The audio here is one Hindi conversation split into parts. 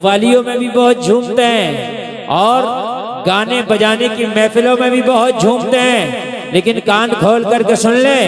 वालियों में भी बहुत झूमते हैं और गाने बजाने की महफिलों में भी बहुत झूमते हैं, लेकिन कान खोल करके सुन ले,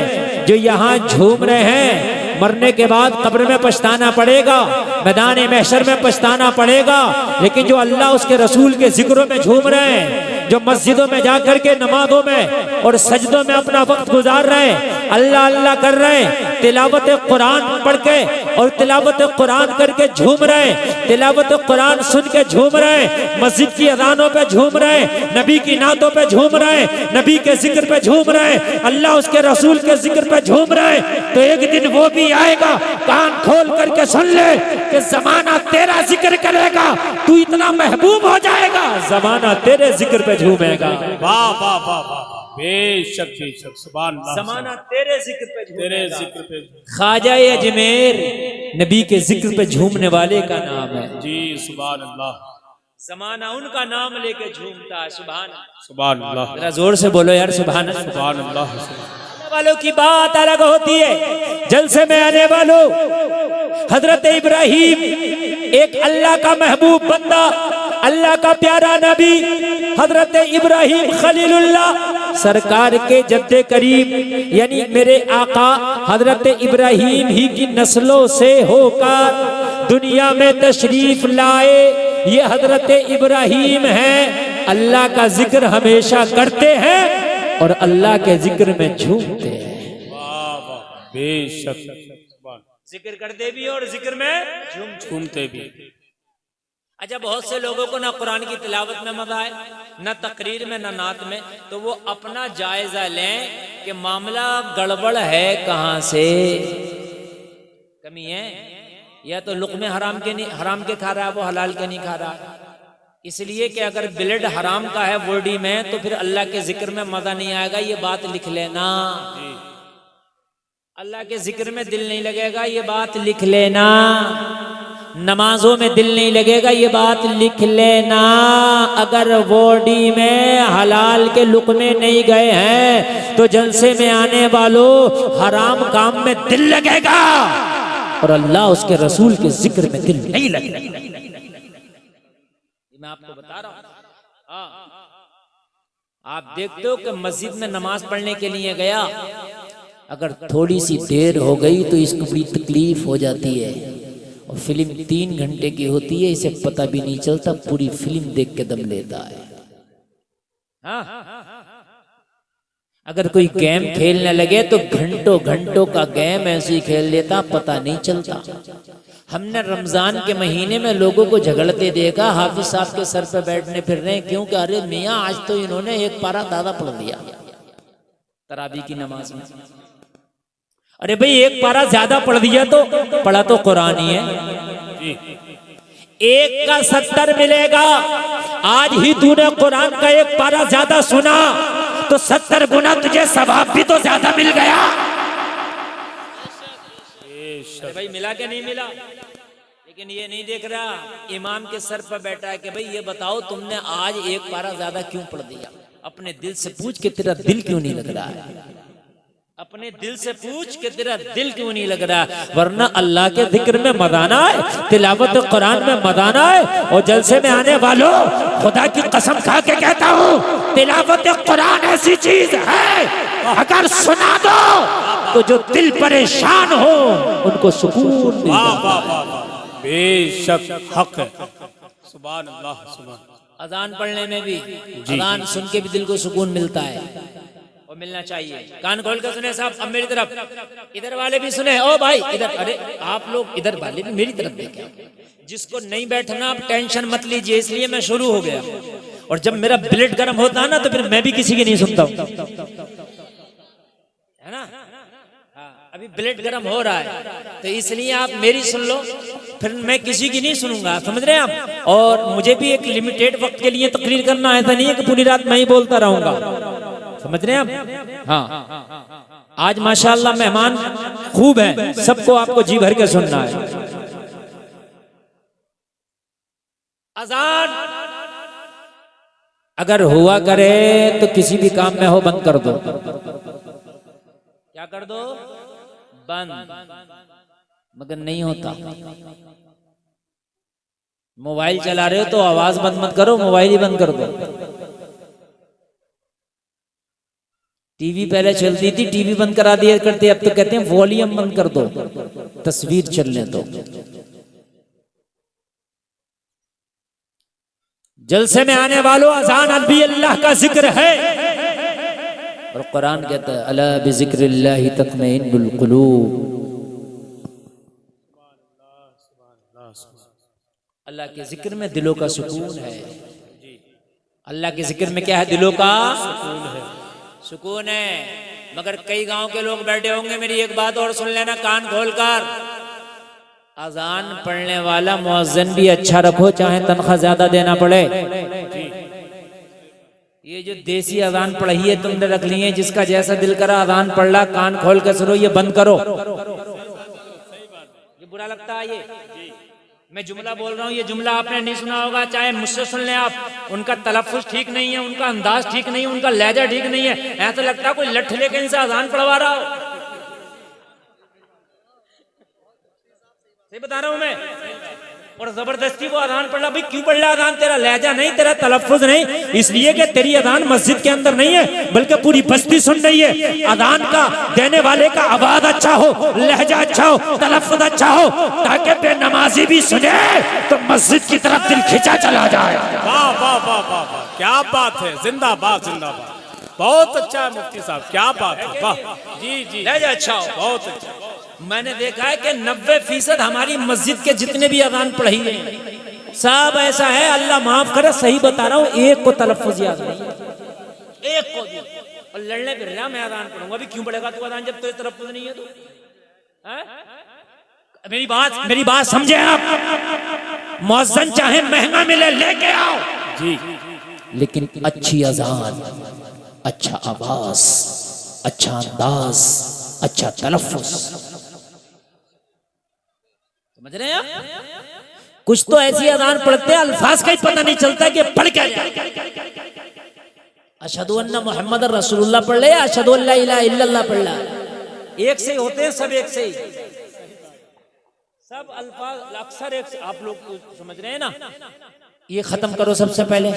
जो यहाँ झूम रहे हैं मरने के बाद कब्र में पछताना पड़ेगा, मैदान महशर में पछताना पड़ेगा। लेकिन जो अल्लाह उसके रसूल के जिक्रों में झूम रहे हैं, जो मस्जिदों में जा करके नमाजों में और सजदों में अपना वक्त गुजार रहे हैं, अल्लाह अल्लाह कर रहे हैं, तिलावत कुरान पढ़ के और तिलावत कुरान करके झूम रहे हैं, तिलावत कुरान सुन के झूम रहे हैं, मस्जिद की अजानों पे झूम रहे हैं, नबी की नातों पे झूम रहे हैं, नबी के जिक्र पे झूम रहे हैं, अल्लाह उसके रसूल के जिक्र पे झूम रहे हैं। तो एक दिन वो भी आएगा, कान खोल करके सुन ले कि जमाना तेरा जिक्र करेगा, तू इतना महबूब हो जाएगा, जमाना तेरे जिक्र पे झूमेगा। वाह वाह वाह वाह, बेशक बेशक, सुभान अल्लाह, जमाना तेरे जिक्र पे झूमेगा, तेरे जिक्र पे। ख्वाजा अजमेर नबी के जिक्र पे झूमने वाले का नाम है जी, सुभान अल्लाह, जमाना उनका नाम लेके झूमता है। सुभान सुभान अल्लाह, जरा जोर से बोलो यार, सुभान अल्लाह। सुभान अल्लाह। वालों की बात अलग होती है, जलसे में आने वालों, हजरत इब्राहिम एक अल्लाह का महबूब बंदा, अल्लाह का प्यारा नबी, हजरत इब्राहिम खलीलुल्लाह सरकार के जद्दे करीम यानी मेरे आका हजरत इब्राहिम ही की नस्लों से होकर दुनिया में तशरीफ लाए। ये हजरत इब्राहिम है, अल्लाह का जिक्र हमेशा करते हैं और अल्लाह के जिक्र में झूमते हैं। वाह वाह, बेशक, जिक्र करते भी और जिक्र में झूमते भी। अच्छा, बहुत से लोगों को ना कुरान की तिलावत में मजा है, न तकरीर में, न नात में, तो वो अपना जायजा लें कि मामला गड़बड़ है, कहाँ से कमी है, या तो लुक़्मे हराम के खा रहा है, वो हलाल के नहीं खा रहा। इसलिए कि अगर ब्लड हराम का है बॉडी में तो फिर अल्लाह के जिक्र में मजा नहीं आएगा, ये बात लिख लेना। अल्लाह के जिक्र में दिल नहीं लगेगा, ये बात लिख लेना। नमाजों में दिल नहीं लगेगा, ये बात लिख लेना। अगर बॉडी में हलाल के लुक़्मे नहीं गए हैं तो जलसे में आने वालों हराम काम में दिल लगेगा और अल्लाह उसके रसूल के जिक्र में दिल नहीं लगेगा। मैं आपको बता रहा हूं, आप देखते हो कि मस्जिद में नमाज पढ़ने के लिए गया, अगर थोड़ी सी देर हो गई तो इसको बड़ी तकलीफ हो जाती है, और फिल्म 3 घंटे की होती है, इसे पता भी नहीं चलता, पूरी फिल्म देख के दम लेता है। अगर कोई गेम खेलने लगे तो घंटों घंटों का गेम ऐसे ही खेल लेता, पता नहीं चलता। हमने रमजान के महीने में लोगों को झगड़ते देखा, हाफिज साहब के सर पे बैठने फिर रहे, क्योंकि अरे मियाँ आज तो इन्होंने एक पारा दादा पढ़ दिया तरावी की नमाज में। अरे भाई, एक पारा ज्यादा पढ़ दिया तो पढ़ा तो कुरान ही है, एक का 70 मिलेगा। आज ही तूने कुरान का एक पारा ज्यादा सुना तो 70 गुना तुझे सवाब भी तो ज्यादा मिल गया। भाई मिला के नहीं मिला, लेकिन ये नहीं देख रहा इमाम के सर पर बैठा है कि भाई ये बताओ तुमने आज एक पारा ज्यादा क्यों पढ़ दिया। अपने दिल से पूछ के तेरा दिल क्यों नहीं लग रहा है, अपने दिल से पूछ के तेरा दिल क्यों नहीं लग रहा है। वरना अल्लाह के जिक्र में मदाना है, तिलावत कुरान में मदाना है। और जलसे में आने वालों, खुदा की कसम खा के कहता हूँ, तिलावत कुरान ऐसी चीज है, अगर सुना दो तो जो दिल परेशान हो उनको सुकून मिलता है। बेशक हक है, सुभान अल्लाह, सुभान। अजान पढ़ने में भी, अजान सुन के भी दिल को सुकून मिलता है और मिलना चाहिए। कान खोल कर सुने साहब, अब मेरी तरफ, इधर वाले भी सुने। ओ भाई इधर, अरे आप लोग इधर वाले भी मेरी तरफ देखें। जिसको नहीं बैठना आप टेंशन मत लीजिए, इसलिए मैं शुरू हो गया। और जब मेरा ब्लड गर्म होता है ना तो फिर मैं भी किसी की नहीं सुनता हूँ, है ना। अभी ब्लड गर्म हो रहा है तो इसलिए आप मेरी सुन लो, फिर मैं किसी की नहीं सुनूंगा, समझ रहे हैं आप। और मुझे भी एक लिमिटेड वक्त के लिए तकरीर करना, ऐसा नहीं है कि पूरी रात मैं ही बोलता रहूंगा, समझ रहे हैं आप। हाँ, आज माशाअल्लाह मेहमान खूब है, सबको आपको जी भर के सुनना है। अजान अगर हुआ करे तो किसी भी काम में हो बंद कर दो। क्या कर दो? बंद। मगर नहीं होता। मोबाइल चला रहे हो तो आवाज बंद मत करो, मोबाइल ही बंद कर दो। टीवी पहले चलती थी, टीवी बंद करा दिया करते, अब तो कहते हैं वॉल्यूम बंद कर दो, तस्वीर चलने दो। जलसे में आने वालों, अजान भी अल्लाह का जिक्र है, और कुरान कहता है अला बिज़िक्रिल्लाहि तत्मइन्नुल कुलूब। अल्लाह के जिक्र में दिलों का सुकून है। अल्लाह के जिक्र में क्या है? दिलों का सुकून है। मगर कई गांव के लोग बैठे होंगे, मेरी एक बात और सुन लेना कान खोलकर, अजान पढ़ने वाला मुअज्जिन भी अच्छा रखो, चाहे तनख्वाह ज्यादा देना पड़े। ये जो देसी अजान पढ़ी है तुमने रख ली है, जिसका जैसा दिल करा अजान पढ़ ला, कान खोल कर सुनो, ये बंद करो। ये बुरा लगता है। ये मैं जुमला बोल रहा हूँ, ये जुमला आपने नहीं सुना होगा, चाहे मुझसे सुन लें आप। उनका तलफ़्फ़ुज़ ठीक नहीं है, उनका अंदाज ठीक नहीं है, उनका लहजा ठीक नहीं है। ऐसा लगता है कोई लठ लेके इनसे अजान पढ़वा रहा हो। सही बता रहा हूँ मैं। और जबरदस्ती वो अजान पढ़ रहा। भाई क्यों पढ़ रहा अजान? तेरा लहजा नहीं, तेरा तलफ़्फ़ुज़ नहीं, इसलिए कि तेरी अजान मस्जिद के अंदर नहीं है, बल्कि पूरी बस्ती सुन रही है। अजान का देने वाले का आवाज अच्छा हो, लहजा अच्छा हो, तलफ़्फ़ुज़ अच्छा हो, ताकि बेनमाजी भी सुने तो मस्जिद की तरफ दिल खिंचा चला जाए। वाह वाह वाह वाह वाह, क्या बात है, जिंदाबाद जिंदाबाद। बहुत अच्छा है मुफ्ती साहब, क्या बात है, वाह। जी जी, लहजा अच्छा हो, बहुत अच्छा। मैंने देखा है कि 90% हमारी मस्जिद के जितने भी अजान पढ़ी है सब ऐसा है, अल्लाह माफ करे, सही बता रहा हूँ, एक को तलफ़्फ़ुज़ याद नहीं, एक को भी। और लड़ने फिर रहा मैं अजान पढ़ूंगा। अभी क्यों पढ़ेगा तू अजान जब तुझे तलफ़्फ़ुज़ नहीं है? तो मेरी बात समझे आप। मुअज्जिन चाहे महंगा मिले लेके आओ जी, लेकिन अच्छी अजान, अच्छा आवाज, अच्छा अंदाज, अच्छा तलफ़्फ़ुज़। समझ रहे हैं आप? कुछ तो ऐसी अजान पढ़ते हैं अल्फाज का ही पता नहीं चलता कि पढ़ क्या जाए। अशहदु अन्ना मुहम्मद रसूलुल्लाह पढ़ ले, अशहदु अल्ला इलाहा इल्लल्लाह पढ़ ले, एक से होते हैं सब, एक से ही सब अल्फाज अक्सर एक से। आप लोग समझ रहे हैं ना? ये खत्म करो सबसे पहले,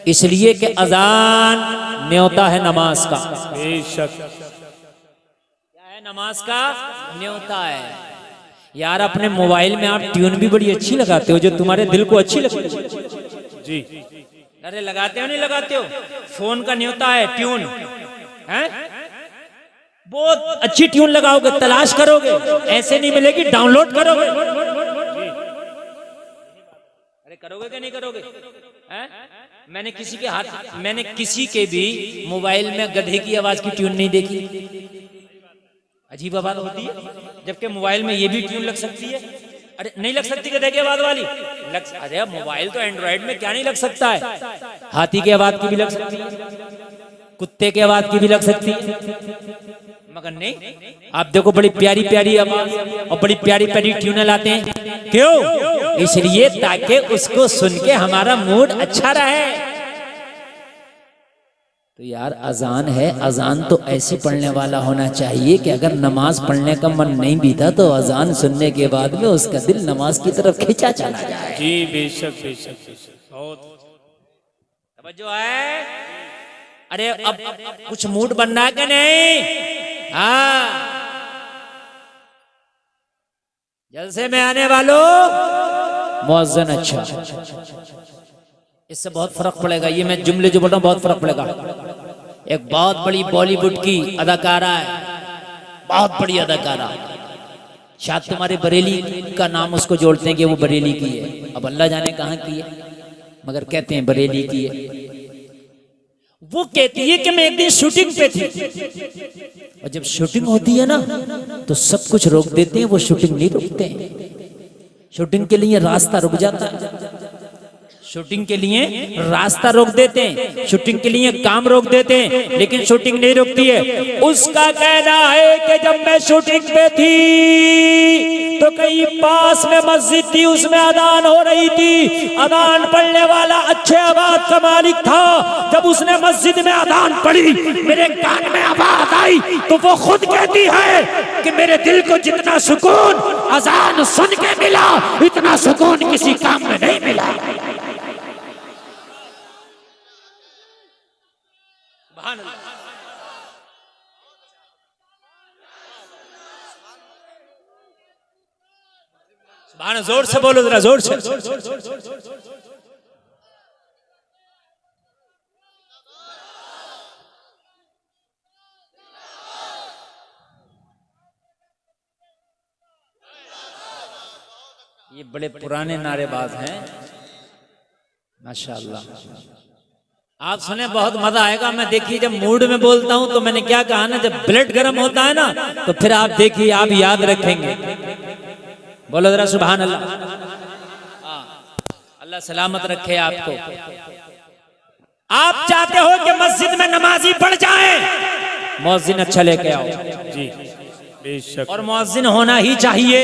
इसलिए कि अजान न्योता है नमाज का। बेशक। क्या है? नमाज का न्योता है। यार अपने मोबाइल में आप ट्यून भी बड़ी अच्छी लगाते हो, जो तुम्हारे दिल को अच्छी लगती है। जी, अरे लगाते हो नहीं लगाते हो? फोन का न्योता है ट्यून, है? बहुत अच्छी ट्यून लगाओगे, तलाश करोगे, ऐसे नहीं मिलेगी, डाउनलोड करोगे। अरे करोगे क्या नहीं करोगे? है? मैंने किसी के भी मोबाइल में गधे की आवाज की ट्यून नहीं देखी। अजीब आवाज होती है, जबकि मोबाइल में ये भी ट्यून लग सकती है। अरे नहीं लग सकती गधे की आवाज वाली? अरे मोबाइल तो एंड्रॉइड में क्या नहीं लग सकता है? हाथी की आवाज की भी लग सकती है, कुत्ते की आवाज की भी लग सकती है, मगर नहीं। आप देखो बड़ी प्यारी प्यारी आवाज और बड़ी प्यारी प्यारी ट्यून लाते हैं। क्यों? इसलिए ताकि उसको सुन के हमारा मूड अच्छा रहे। तो यार अजान है, अजान तो ऐसे पढ़ने वाला होना चाहिए कि अगर नमाज पढ़ने का मन नहीं भी था तो अजान सुनने के बाद में उसका दिल नमाज की तरफ खींचा चला जाए। जी बेशक बेशक बेशक, बहुत तवज्जो है। अरे अब कुछ मूड बनना है कि नहीं? हाँ, जलसे में आने वालों मुअज्जिन अच्छा, इससे बहुत फर्क पड़ेगा। ये मैं जुमले जो बोल रहा हूँ बहुत फर्क पड़ेगा। एक बहुत बड़ी बॉलीवुड की अदाकारा है, बहुत बड़ी अदाकारा, शायद तुम्हारे बरेली का नाम उसको जोड़ते हैं कि वो बरेली की है, अब अल्लाह जाने कहाँ की है, मगर कहते हैं बरेली की है। वो कहती है कि मैं एक दिन शूटिंग पे थी, और जब शूटिंग होती है ना तो सब कुछ रोक देते हैं, वो शूटिंग नहीं रोकते हैं। शूटिंग के लिए रास्ता रुक जाता है, शूटिंग के लिए रास्ता रोक देते हैं, शूटिंग के लिए काम रोक देते हैं, लेकिन शूटिंग नहीं रुकती है। उसका कहना है कि जब मैं शूटिंग पे थी तो कहीं पास में मस्जिद थी, उसमें अजान हो रही थी। अजान पढ़ने वाला अच्छे आवाज का मालिक था। जब उसने मस्जिद में अजान पढ़ी, मेरे कान में आवाज आई, तो वो खुद कहती है कि मेरे दिल को जितना सुकून अजान सुन के मिला, इतना सुकून किसी काम में नहीं मिला। सुभान, जोर से बोलो जरा, जोर से। ये बड़े पुराने नारेबाज हैं माशाअल्लाह। आप सुने, बहुत मजा आएगा। मैं देखिए जब मूड में बोलता हूं तो मैंने क्या कहा ना, जब ब्लड गर्म होता है ना, तो फिर आप देखिए, आप याद रखेंगे। बोलो जरा सुभान अल्लाह। अल्लाह सलामत रखे आपको। आप चाहते हो कि मस्जिद में नमाजी बढ़ जाए, मुअज्जिन अच्छा लेके आओ जी बेशक। और मुअज्जिन होना ही चाहिए।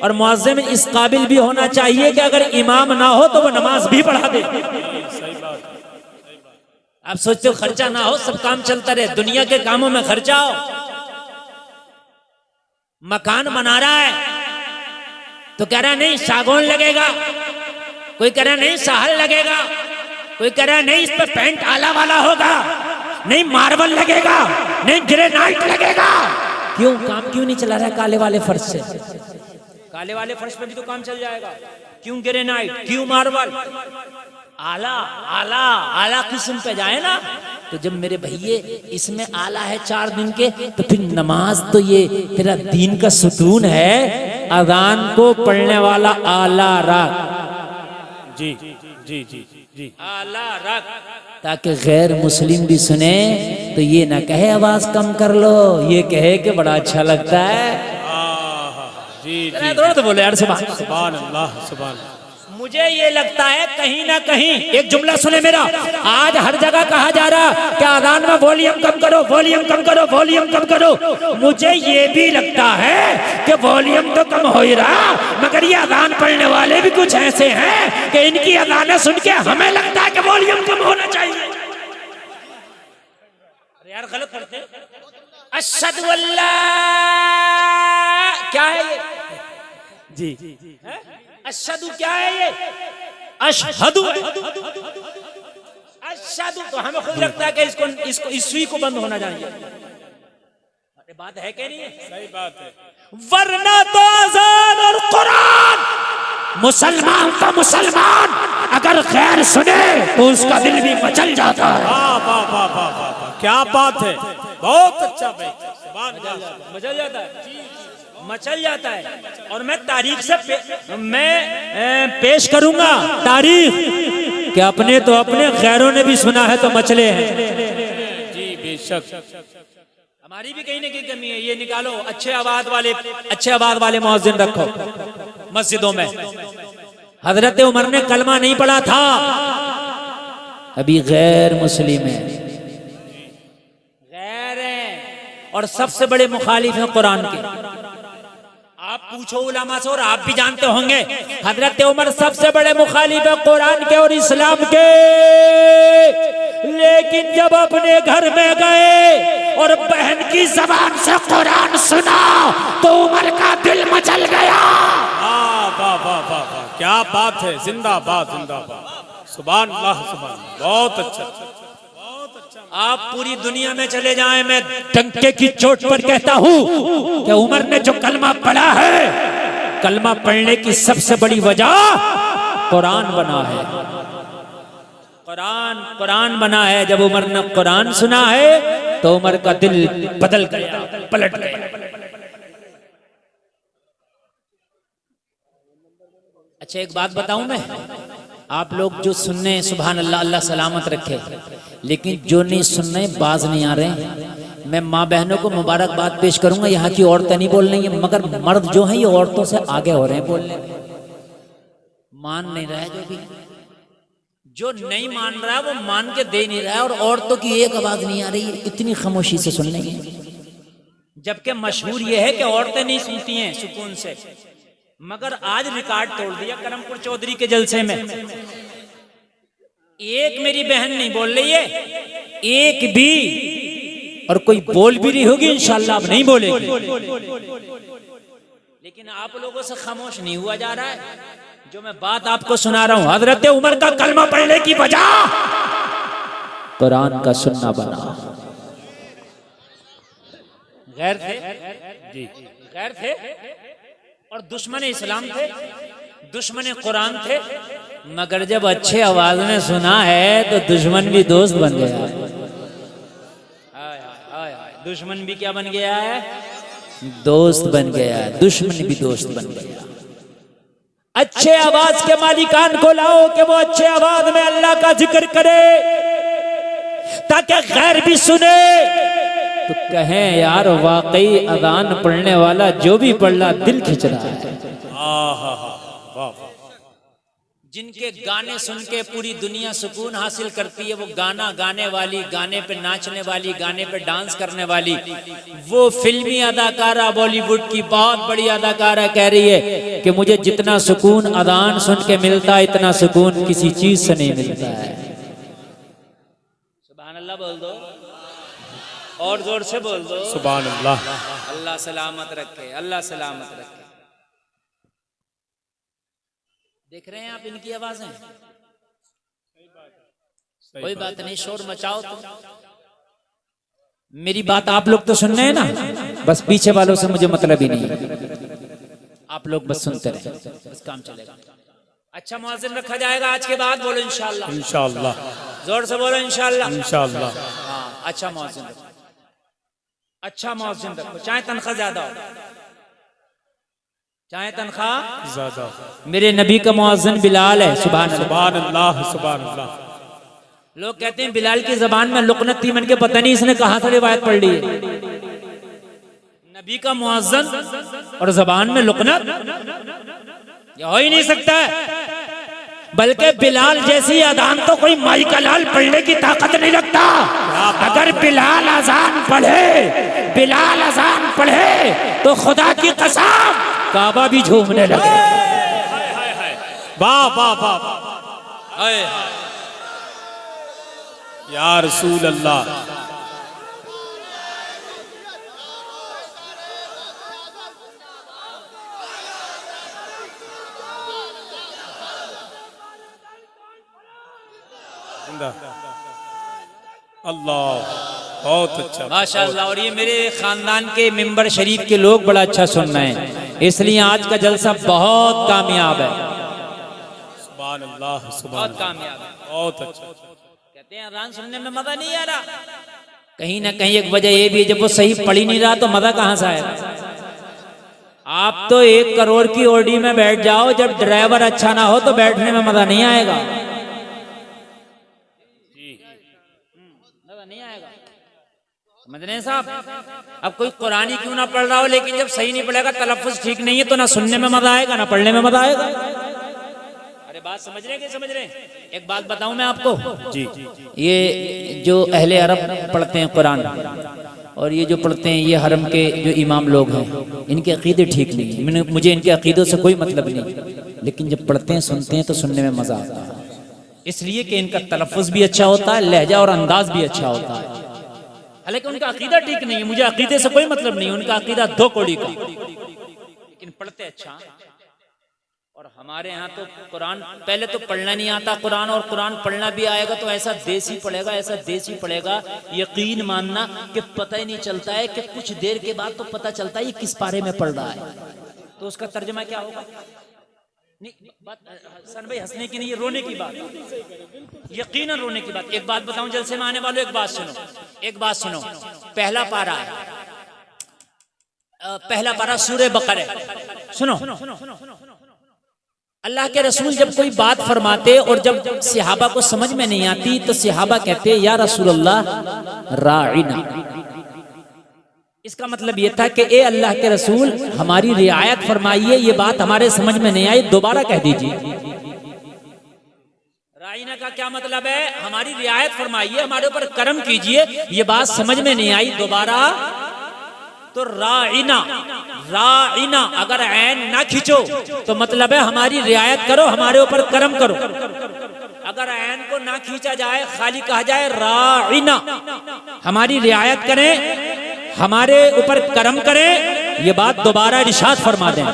और मुअज्जिन इस काबिल भी होना चाहिए कि अगर इमाम ना हो तो वो नमाज भी पढ़ा दे। सही बात। आप सोचते हो खर्चा ना हो, सब काम चलता रहे, दुनिया के कामों में खर्चा हो। मकान बना रहा है तो कह रहा नहीं सागौन लगेगा, कोई कह रहा नहीं साहल लगेगा, कोई कह रहा नहीं इस पर पेंट आला वाला होगा, नहीं मार्बल लगेगा, नहीं ग्रेनाइट लगेगा। क्यों काम क्यों नहीं चला रहा काले वाले फर्श से? काले वाले फर्श पे भी तो काम चल जाएगा। क्यों ग्रेनाइट, क्यों मार्बल? आला आला आला किस्म पे जाए ना। तो जब मेरे भैये इसमें आला है 4 दिन के, तो फिर नमाज तो ये तेरा दीन का सुतून है। अजान को पढ़ने वाला आला रख जी जी जी जी जी, आला रख, ताकि गैर मुस्लिम भी सुने तो ये ना कहे आवाज कम कर लो, ये कहे कि बड़ा अच्छा लगता है। जी जी, तो बोले यार सुभान अल्लाह, सुभान। मुझे ये लगता है कहीं ना कहीं, एक जुमला सुने मेरा, आज हर जगह कहा जा रहा कि अजान में वॉल्यूम कम करो, वॉल्यूम कम करो, वॉल्यूम कम करो। मुझे ये भी लगता है कि वॉल्यूम तो कम हो ही रहा, मगर ये अजान पढ़ने वाले भी कुछ ऐसे हैं कि इनकी अजानें सुन के हमें लगता है कि वॉल्यूम कम होना चाहिए। अरे यार गलत करते। अशहदु अल्ला, क्या है ये? जी अशहदु क्या है ये? अशहदु है। अशहदु तो हमें खुद लगता है कि इसको इसी को बंद होना चाहिए। अरे बात है क्या नहीं है? सही बात है। वरना तो अज़ान और कुरान, मुसलमान तो मुसलमान अगर खैर सुने तो उसका दिल भी मचल जाता है। वाह वाह वाह वाह वाह, क्या बात है, बहुत अच्छा भाई, मचल जाता है, मचल जाता है। और मैं तारीख से पेश करूंगा तारीख कि अपने तो अपने, गैरों ने भी सुना है तो मचले हैं। जी बेशक। हमारी भी कहीं ना कहीं कमी है, ये निकालो। अच्छे आवाज वाले मुअज्जिन रखो मस्जिदों में। हजरत उमर ने कलमा नहीं पढ़ा था, अभी गैर मुस्लिम है, गैर है और सबसे बड़े मुखालिफ हैं कुरान के। आप पूछो उलमा से और आप भी जानते होंगे, हजरत उमर सबसे बड़े मुखालिफ है कुरान के और इस्लाम के। लेकिन जब अपने घर में गए और बहन की जबान से कुरान सुना तो उमर का दिल मचल गया। वाह वाह वाह वाह वाह, क्या बात है, जिंदाबाद जिंदाबाद, सुभान अल्लाह, सुभान, बहुत अच्छा, बहुत अच्छा। आप पूरी दुनिया में चले जाएं, मैं डंके की चोट पर कहता हूं कि उमर ने जो कलमा पढ़ा है, कलमा पढ़ने की सबसे बड़ी वजह कुरान बना है। कुरान बना है। जब उमर ने कुरान सुना है तो उमर का दिल बदल गया, पलट गया। अच्छा एक बात बताऊं मैं, आप लोग जो सुनने सुभान अल्लाह, अल्लाह सलामत रखे, लेकिन जो नहीं सुनने बाज नहीं आ रहे। मैं माँ बहनों को मुबारकबाद पेश करूंगा, यहाँ की औरतें नहीं बोल रही हैं, मगर मर्द जो हैं ये औरतों से आगे हो रहे हैं बोलने में, मान नहीं रहा है। जो नहीं मान रहा है वो मान के दे नहीं रहा है, और औरतों की एक आवाज नहीं आ रही है, इतनी खामोशी से सुन लेंगे। जबकि मशहूर यह है कि औरतें नहीं सुनती हैं सुकून से, मगर आज रिकॉर्ड तोड़ दिया करमपुर चौधरी के जलसे में। एक मेरी बहन नहीं बोल रही है, एक भी, और कोई बोल भी रही होगी इंशाल्लाह अब नहीं बोलेगी, लेकिन आप लोगों से खामोश नहीं हुआ जा रहा है। जो मैं बात आपको सुना रहा हूं, हजरत उमर का कलमा पढ़ने की वजह कुरान का सुन्ना बना। गैर थे जी, गैर थे और दुश्मन इस्लाम थे, दुश्मन कुरान थे, मगर जब अच्छे आवाज में सुना है तो दुश्मन भी दोस्त बन गया। दुश्मन भी क्या बन गया है? दोस्त बन गया है। दुश्मन भी दोस्त बन गया। अच्छे आवाज के मालिकान को लाओ कि वो अच्छे आवाज में अल्लाह का जिक्र करे ताकि गैर भी सुने तो कहें यार वाकई अजान पढ़ने वाला जो भी पढ़ रहा दिल खिंच रहा है। जिनके गाने सुन के पूरी दुनिया सुकून हासिल करती है, वो गाना गाने वाली, गाने पे नाचने वाली, गाने पे डांस करने वाली, वो फिल्मी अदाकारा बॉलीवुड की बहुत बड़ी अदाकारा कह रही है कि मुझे जितना सुकून अजान सुन के मिलता है इतना सुकून किसी चीज से नहीं मिलता है। सुभान अल्लाह बोल दो और जोर से बोल दो सुभान अल्लाह। अल्लाह सलामत रखे, अल्लाह सलामत रखे। देख रहे हैं आप इनकी आवाजें? कोई बात नहीं, शोर मचाओ तुम। मेरी बात आप लोग तो सुन रहे हैं ना, बस पीछे वालों से मुझे मतलब ही नहीं, आप लोग बस सुनते रहे, बस काम चलेगा। अच्छा मुअज्जिन रखा जाएगा आज के बाद, बोलो इंशाअल्लाह। इंशाअल्लाह, जोर से बोलो इंशाअल्लाह। इंशाअल्लाह। हाँ, अच्छा मुअज्जिन रखो, अच्छा मुअज्जिन रखो, चाहे तनख्वाह ज्यादा हो, चाहे तनख्वाह ज्यादा। मेरे नबी का मुअज्जिन बिलाल है। सुभान सुभान अल्लाह, सुभान अल्लाह। लोग कहते हैं बिलाल की जबान में लुकनत थी, मन के पता नहीं इसने कहां से रिवायत पढ़ ली है। नबी का मुअज्जिन और जबान में लुकनत, ये हो ही नहीं सकता है। बल्कि बिलाल जैसी अजान तो कोई माई का लाल पढ़ने की ताकत नहीं रखता। अगर बिलाल अजान पढ़े, बिलाल अजान पढ़े तो खुदा की कसम काबा भी झूमने लगे। वाह वाह वाह, या रसूल अल्लाह। अल्लाह, बहुत अच्छा माशाअल्लाह। और ये मेरे खानदान के मिंबर शरीफ के लोग बड़ा अच्छा सुन रहे हैं, इसलिए आज का जलसा बहुत कामयाब है। सुभान अल्लाह, सुभान बहुत कामयाब है, बहुत अच्छा। कहते हैं अज़ान सुनने में मजा नहीं आ रहा, कहीं ना कहीं एक वजह ये भी है जब वो सही पढ़ ही नहीं रहा तो मजा कहां से आएगा। आप तो 1 करोड़ की ओडी में बैठ जाओ, जब ड्राइवर अच्छा ना हो तो बैठने में मजा नहीं आएगा, मजा नहीं आएगा। समझ रहे हैं साहब? अब कोई कुरानी क्यों ना पढ़ रहा हो, लेकिन जब सही नहीं पढ़ेगा, तलफ्फुज़ ठीक नहीं है, तो ना सुनने में मजा आएगा ना पढ़ने में मजा आएगा। अरे बात समझ रहे हैं कि समझ रहे हैं? एक बात बताऊं मैं आपको जी, ये जो अहले अरब पढ़ते हैं कुरान और ये जो पढ़ते हैं ये हरम के जो इमाम लोग हैं, इनके अकीदे ठीक नहीं है। मुझे इनके अकीदों से कोई मतलब नहीं, लेकिन जब पढ़ते हैं सुनते हैं तो सुनने में मजा आता है, इसलिए कि इनका तलफ्फुज़ भी अच्छा होता है, लहजा और अंदाज भी अच्छा होता है। हालांकि उनका अकीदा ठीक नहीं है, मुझे अकीदे से कोई मतलब नहीं, उनका अकीदा 2 कौड़ी का, लेकिन पढ़ते अच्छा। और हमारे यहाँ तो कुरान पहले तो पढ़ना नहीं आता कुरान, और कुरान पढ़ना भी आएगा तो ऐसा देसी पढ़ेगा, ऐसा देसी पढ़ेगा, यकीन मानना कि पता ही नहीं चलता है, कि कुछ देर के बाद तो पता चलता है ये किस पारे में पढ़ रहा है। तो उसका तर्जमा क्या होगा? नहीं बात सन भाई हंसने की नहीं, ये रोने की बात, यकीनन रोने की बात। एक बात बताऊं जलसे में आने वालों, एक बात सुनो, एक बात सुनो। पहला पारा है, पहला पारा सूरह बकरा, सुनो। अल्लाह के रसूल जब कोई बात फरमाते और जब सहाबा को समझ में नहीं आती तो सहाबा कहते या रसूलल्लाह राइना। इसका मतलब ये था कि ए अल्लाह के रसूल हमारी रियायत फरमाइए, ये बात हमारे समझ में नहीं आई, दोबारा कह दीजिए। राइना का क्या मतलब है? हमारी रियायत फरमाइए, हमारे ऊपर करम कीजिए, ये बात समझ में नहीं आई, दोबारा। तो राइना, राइना अगर ऐन ना खींचो तो मतलब है हमारी रियायत करो, हमारे ऊपर करम करो। अगर ऐन को ना खींचा जाए, खाली कहा जाए राइना, हमारी रियायत करें, हमारे ऊपर करम करें, ये बात दोबारा इरशाद फरमा दें।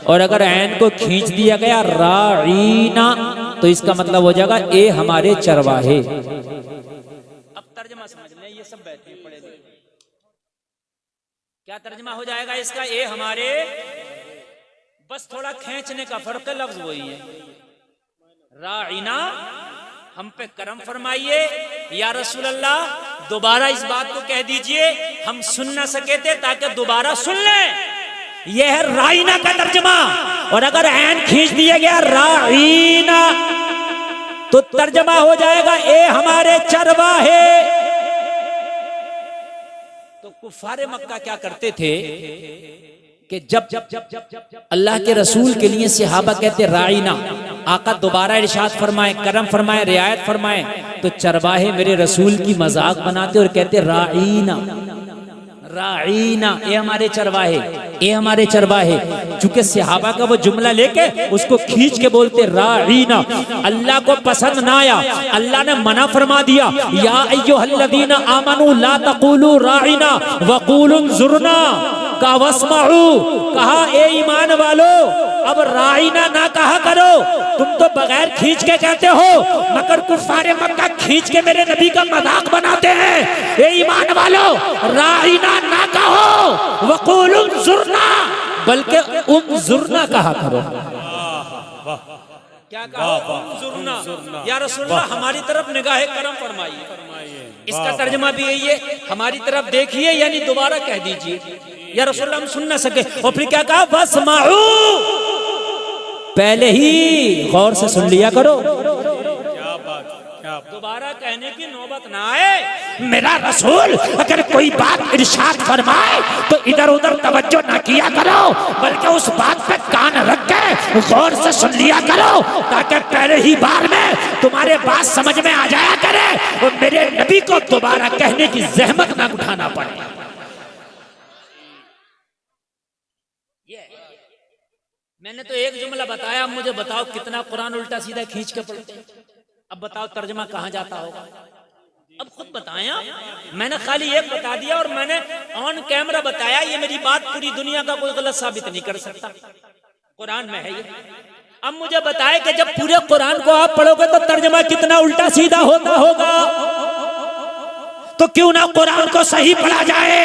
और अगर ऐन को खींच दिया गया राइना तो इसका मतलब हो जाएगा ए हमारे चरवाहे। अब तर्जमा समझ लें, ये सब बैठे पड़ेगा। क्या तर्जमा हो जाएगा इसका? ए हमारे, बस थोड़ा खींचने का फर्क है, लफ्ज वही है। राइना, हम पे करम फरमाइए या रसूल अल्लाह, दोबारा इस बात को कह दीजिए, हम सुन ना सके थे ताकि दोबारा सुन लें। यह है राइना का तर्जमा। और अगर ऐन खींच दिया गया राइना तो तर्जमा हो जाएगा ए हमारे चरवाहे। तो कुफारे मक्का क्या करते थे कि जब अल्लाह के रसूल के लिए सहाबा कहते राइना, आका दोबारा इरशाद फरमाए, करम फरमाए, रियायत फरमाए, तो चरवाहे मेरे रसूल की मजाक बनाते और कहते राइना, राइना, ये हमारे चरवाहे, ये हमारे चरवाहे। चूंकि सहाबा का वो जुमला लेके उसको खींच के बोलते राइना, अल्लाह को पसंद ना आया, अल्लाह ने मना फरमा दिया, या अय्युहल्लज़ीना आमनू ला तक़ूलू राइना वक़ूलू ज़ुरना का वस्मऊ, कहा ए ईमान वालो अब राइना ना कहा करो, तुम तो बगैर खींच के कहते हो, मगर कुफारे मक्का खींच के मेरे नबी का मजाक बनाते हैं। ए ईमान वालो राइना ना कहो, वक़ूलू ज़ुरना, बल्कि उन्ज़ुरना कहा करो। क्या कहा? उन्ज़ुरना, या रसूलल्लाह हमारी तरफ निगाहे करम फरमाइए। इसका तर्जुमा भी यही है, हमारी तरफ देखिए, यानी दोबारा कह दीजिए या रसूलल्लाह हम सुन ना सके। और फिर क्या कहा? वस्माऊ, पहले ही गौर से सुन लिया करो, दोबारा कहने की नौबत ना आए। मेरा रसूल अगर कोई बात इरशाद फरमाए तो इधर उधर तवज्जो ना किया करो, बल्कि उस बात पे कान रख के गौर से सुन लिया करो, ताकि पहले ही बार में तुम्हारे बात समझ में आ जाया करे और मेरे नबी को दोबारा कहने की जहमत ना उठाना पड़े। मैंने तो एक जुमला बताया, मुझे बताओ कितना कुरान उल्टा सीधा खींच के पढ़ते हैं। अब बताओ तर्जमा कहां जाता होगा? अब खुद बताया, मैंने खाली एक बता दिया और मैंने ऑन कैमरा बताया। ये मेरी बात पूरी दुनिया का कोई गलत साबित नहीं कर सकता, कुरान में है ये। अब मुझे बताए कि जब पूरे कुरान को आप पढ़ोगे तो तर्जमा कितना उल्टा सीधा होता होगा, तो क्यों ना कुरान को सही पढ़ा जाए।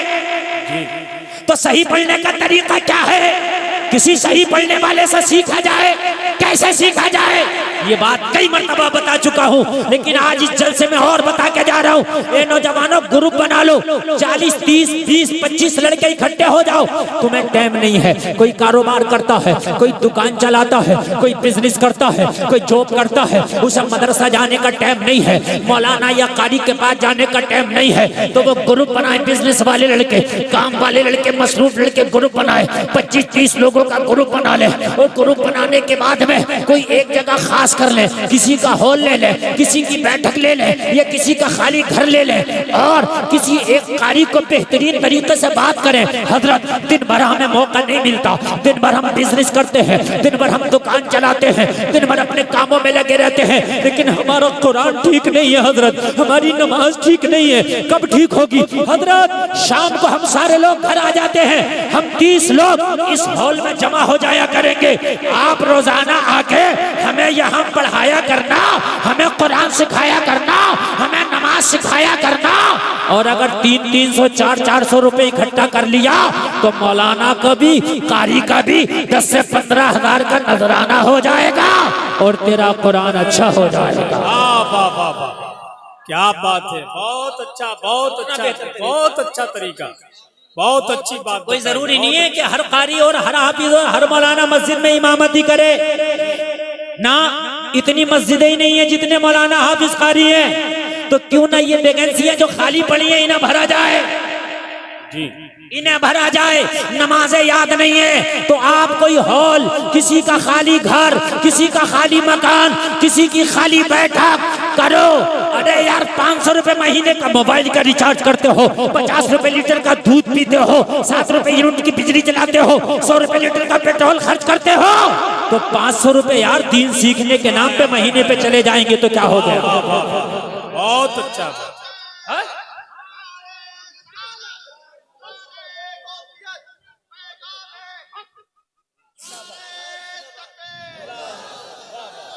तो सही पढ़ने का तरीका क्या है? किसी सही पढ़ने वाले से सीखा जाए। कैसे सीखा जाए ये बात कई मर्तबा बता चुका हूँ, लेकिन आज इस जलसे में और बता के जा रहा हूँ। ए नौजवानों, ग्रुप बना लो, 40, 30, 20, 25 लड़के इकट्ठे हो जाओ। तुम्हें टाइम नहीं है, कोई कारोबार करता है, कोई दुकान चलाता है, कोई बिजनेस करता है, कोई जॉब करता है, उसे मदरसा जाने का टाइम नहीं है, मौलाना या कारी के पास जाने का टाइम नहीं है, तो वो ग्रुप बनाए, बिजनेस वाले लड़के, काम वाले लड़के, मसरूफ लड़के ग्रुप बनाए, 25-30 लोगों का ग्रुप बना ले। और ग्रुप बनाने के बाद में कोई एक जगह खास कर ले, किसी का हॉल ले ले, किसी की बैठक ले ले, या किसी का खाली घर ले ले, और किसी एक कारी को बेहतरीन तरीके से बात करें। हजरत, दिन भर हमें मौका नहीं मिलता, दिन भर हम बिजनेस करते हैं, दिन भर हम दुकान चलाते हैं, दिन भर अपने कामों में लगे रहते हैं, लेकिन हमारा कुरान ठीक नहीं है हजरत, हमारी नमाज ठीक नहीं है। कब ठीक होगी हजरत? शाम को हम सारे लोग घर आ जाते हैं, हम 30 लोग इस हॉल में जमा हो जाया करेंगे। आप रोजाना आके हमें यहाँ पढ़ाया करना, हमें कुरान सिखाया करना, हमें नमाज सिखाया करना। और अगर 300-300, 400-400 रुपए इकट्ठा कर लिया तो मौलाना का भी, कारी का भी 10 से 15 हजार का नजराना हो जाएगा और तेरा कुरान अच्छा हो जाएगा। वाह वाह वाह वाह, क्या बात है, बहुत अच्छा, बहुत अच्छा, बहुत अच्छा तरीका, बहुत अच्छी बात। कोई जरूरी नहीं है कि हर कारी और हर हाफिज और हर मौलाना मस्जिद में इमामती करे ना, इतनी मस्जिदें ही नहीं है जितने मौलाना हाफिज कारी हैं। तो क्यों ना ये वैकेंसियां जो खाली पड़ी है इन्हें भरा जाए। जी इन्हें भरा जाए, नमाजें याद नहीं है तो आप कोई हॉल, किसी का खाली घर, किसी का खाली मकान, किसी की खाली बैठक करो। अरे यार 500 रुपए महीने का मोबाइल का रिचार्ज करते हो, 50 रुपए लीटर का दूध पीते हो, 7 रुपए यूनिट की बिजली चलाते हो, 100 रुपए लीटर का पेट्रोल खर्च करते हो, तो 500 रुपए यार दीन सीखने के नाम पे महीने पे चले जाएंगे तो क्या हो गया? बहुत अच्छा।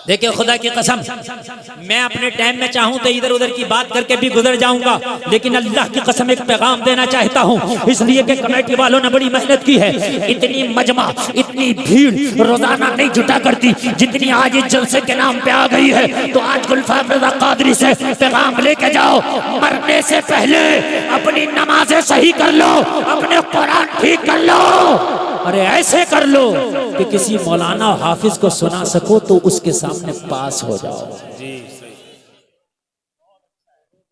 देखिए खुदा की कसम, मैं अपने टाइम में चाहूं तो इधर उधर की बात करके भी गुजर जाऊंगा, लेकिन अल्लाह की कसम एक पैगाम देना चाहता हूं, इसलिए कि कमेटी वालों ने बड़ी मेहनत की है। इतनी मजमा, इतनी भीड़ रोजाना नहीं जुटा करती जितनी आज इस जलसे के नाम पे आ गई है। तो आज गुलफाम रज़ा कादरी से पैगाम लेके जाओ, मरने से पहले अपनी नमाजें सही कर लो, अपने कुरान ठीक कर लो। अरे ऐसे कर लो कि किसी मौलाना हाफिज को सुना सको तो उसके सामने पास हो जाओ। जी सही।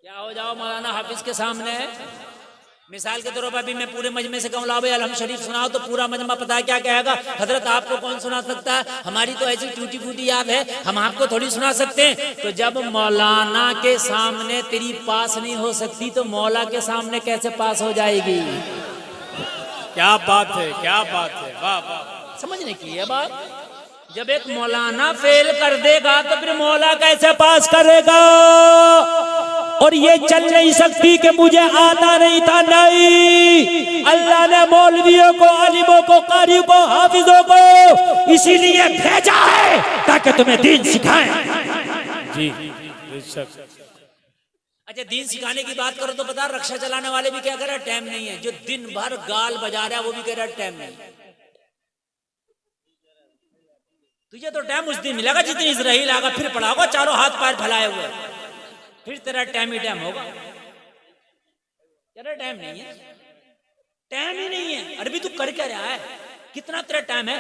क्या हो जाओ मौलाना हाफिज के सामने? मिसाल के तौर पर अभी मैं पूरे मजमे से कहूँ ला भाई अलहम शरीफ सुनाओ, तो पूरा मजमा पता है क्या कहेगा? हजरत आपको कौन सुना सकता है? हमारी तो ऐसी टूटी फूटी याद है, हम आपको थोड़ी सुना सकते हैं। तो जब मौलाना के सामने तेरी पास नहीं हो सकती तो मौला के सामने कैसे पास हो जाएगी? क्या बात है, क्या बात है, वाह वाह। समझने की है बात। जब एक मौलाना फेल कर देगा तो फिर मौला कैसे पास करेगा? और ये चल नहीं सकती कि मुझे आता नहीं था, नहीं। अल्लाह ने मौलवियों को, आलिमों को, कारियों को, हाफिजों को इसीलिए भेजा है ताकि तुम्हें दीन सिखाएं। जी बेशक। अच्छा दीन सिखाने की बात करो तो बता, रक्षा चलाने वाले भी क्या कह रहे हैं? टाइम नहीं है। जो दिन भर गाल बजा रहा है वो भी कह रहा है टाइम नहीं। तुझे तो टाइम उस दिन मिलेगा जिस दिन इजराइल आगा, फिर पड़ा होगा चारों हाथ पैर फैलाए हुए, फिर तेरा टाइम ही टाइम होगा। तेरा टाइम नहीं है, टाइम ही नहीं है। अरे भी तू कर क्या रहा है? कितना तेरा टाइम है?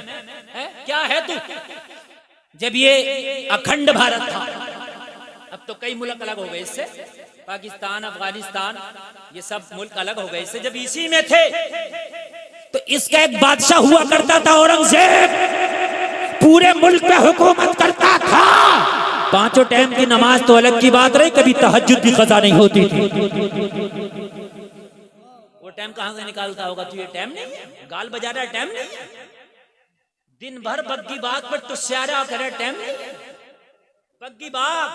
क्या है तू? जब ये अखंड भारत था, अब तो कई मुल्क अलग हो गए इससे, पाकिस्तान, अफगानिस्तान, ये सब मुल्क अलग हो गए इससे। जब इसी में थे तो इसका एक बादशाह हुआ करता था, औरंगजेब, पूरे मुल्क पे हुकूमत करता था। 5 टाइम की नमाज तो अलग की बात रही, कभी तहज्जुद भी कज़ा नहीं होती थी। वो टाइम कहां से निकालता होगा? तू ये टाइम नहीं है, गाल बजा रहा है, टाइम नहीं है। दिन भर बग्गी बात पर तो स्यारा कर रहा, टाइम नहीं है। बग्गी बात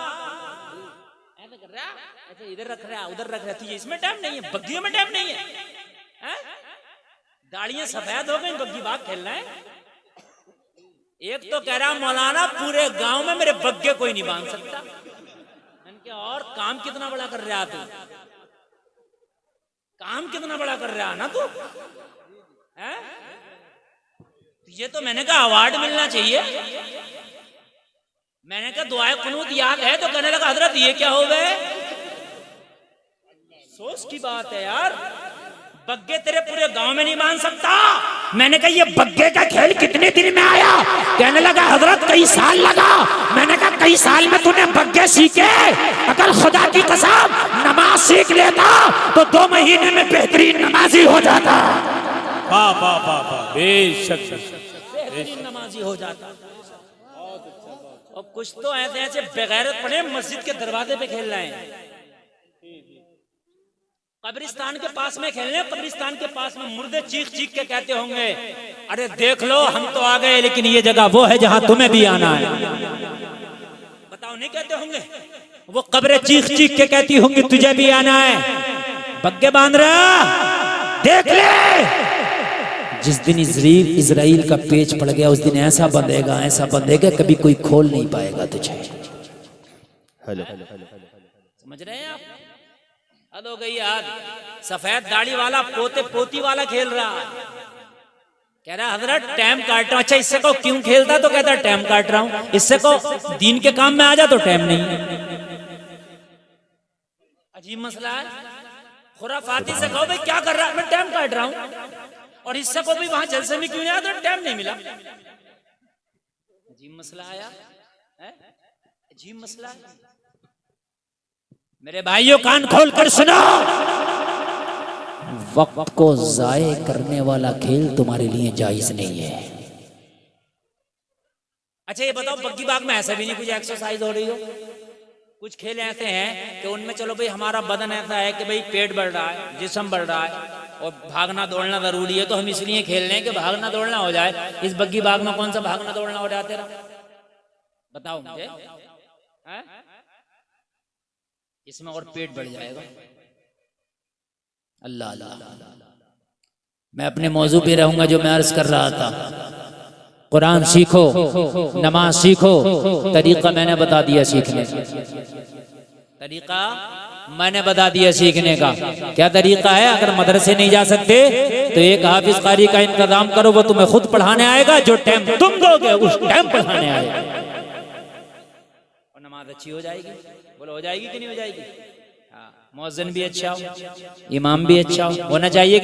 ऐसे कर रहा, ऐसे इधर रख रहा, उधर रख रहा, तुझे इसमें टाइम नहीं है, बग्गियों में टाइम नहीं है। गाड़ियां सफेद हो गई, बग्गी बात खेलना है। एक तो कह रहा मौलाना पूरे गांव में मेरे बग्गे कोई नहीं बांध सकता। और काम कितना बड़ा कर रहा तू, काम कितना बड़ा कर रहा ना तू है? तुझे तो मैंने कहा अवार्ड मिलना चाहिए। मैंने कहा दुआए कुनूत याद है तो कहने लगा हजरत ये क्या हो गए? सोच की बात है यार, बग्गे तेरे पूरे गांव में नहीं बांध सकता। मैंने कहा ये बग्गे का खेल कितने दिन में आया? कहने लगा हजरत कई साल लगा। मैंने कहा कई साल में तूने बग्गे सीखे? अगर खुदा की कसम नमाज सीख लेता तो 2 महीने में बेहतरीन नमाजी हो जाता। वाह वाह वाह वाह, बेशक बेहतरीन नमाजी हो जाता। और कुछ तो ऐसे ऐसे बेगैरत पड़े मस्जिद के दरवाजे पे खेल रहे हैं, कब्रिस्तान के पास में खेल रहे हैं। कब्रिस्तान के पास में मुर्दे चीख चीख के कहते होंगे अरे देख लो हम तो आ गए, लेकिन ये जगह वो है जहां तुम्हें भी आना है। बताओ नहीं कहते होंगे? वो कब्रें चीख चीख के कहती होंगी तुझे भी आना है। बग्गे बांध रहा, देख ले। जिस दिन इजराइल का पेच पड़ गया उस दिन ऐसा बंधेगा, ऐसा बंधेगा कभी कोई खोल नहीं पाएगा तुझे। हेलो, समझ रहे हैं आप? हद हो गई यार। सफेद दाढ़ी वाला पोते पोती वाला खेल रहा है, कह रहा हजरत टाइम काट रहा हूं। अच्छा इससे को क्यों खेलता? तो कहता टाइम काट रहा हूं। इससे को दीन के काम में आ जा तो टाइम नहीं। अजीब मसला है। खुराफाती से कहो भाई क्या कर रहा है? मैं टाइम काट रहा हूं। और इससे को भी वहां जलसे में क्यों नहीं आया? तो टाइम नहीं मिला। अजीब मसला आया है, अजीब मसला है। मेरे भाइयों कान खोल कर सुनो, वक्त को जाये करने वाला खेल तुम्हारे लिए जायज नहीं है। अच्छा ये बताओ, बग्गी बाग में ऐसा भी नहीं कुछ एक्सरसाइज हो रही हो? कुछ खेल ऐसे हैं कि उनमें चलो भाई हमारा बदन ऐसा है कि भाई पेट बढ़ रहा है, जिस्म बढ़ रहा है और भागना दौड़ना जरूरी है, तो हम इसलिए खेल रहे हैं कि भागना दौड़ना हो जाए। इस बग्गी बाग में कौन सा भागना दौड़ना हो रहा है तेरा? बताओ मुझे। इसमें और पेट बढ़ जाएगा। अल्लाह अल्लाह। मैं अपने मौजू पे रहूंगा जो मैं अर्ज कर रहा था। कुरान सीखो, नमाज सीखो, तरीका मैंने बता दिया सीखने का। तरीका मैंने बता दिया सीखने का। क्या तरीका है? अगर मदरसे नहीं जा सकते तो एक हाफिज कारी का इंतजाम करो, वो तुम्हें खुद पढ़ाने आएगा। जो टाइम तुम दोगे उस टाइम पढ़ाने आएगा और नमाज अच्छी हो जाएगी। बोलो हो जाएगी कि नहीं हो जाएगी? हाँ, मुअज्जिन भी अच्छा हो, इमाम भी अच्छा हो, होना चाहिए।